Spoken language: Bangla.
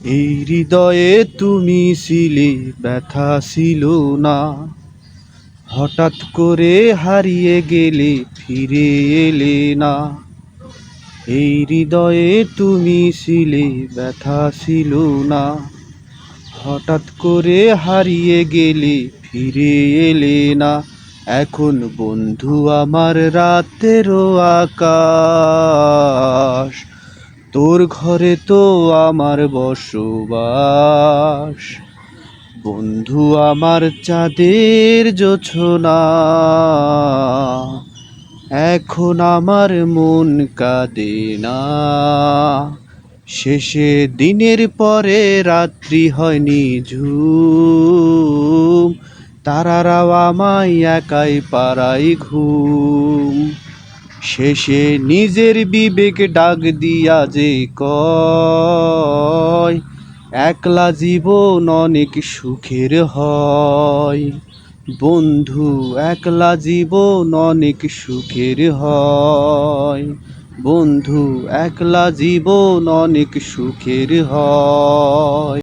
এই হৃদয়ে তুমি ছিলে, ব্যথা ছিল না। হঠাৎ করে হারিয়ে গেলে, ফিরে এলে না। এই হৃদয়ে তুমি ছিলে, ব্যথা ছিল না। হঠাৎ করে হারিয়ে গেলে, ফিরে এলে না। এখন বন্ধু আমার রাতেরও আকাশ, তোর ঘরে তো আমার বসবাস। বন্ধু আমার চাঁদের জোছনা, এখন আমার মন কাঁদে না। শেষে দিনের পরে রাত্রি হয় নিঝুম, তারারাও আমায় একাই পাড়ায় ঘুম। শেষে নিজের বিবেক ডাক দিয়া যে কয়, একলা জীবন অনেক সুখের হয়। বন্ধু, একলা জীবন অনেক সুখের হয়। বন্ধু, একলা জীবন অনেক সুখের হয়।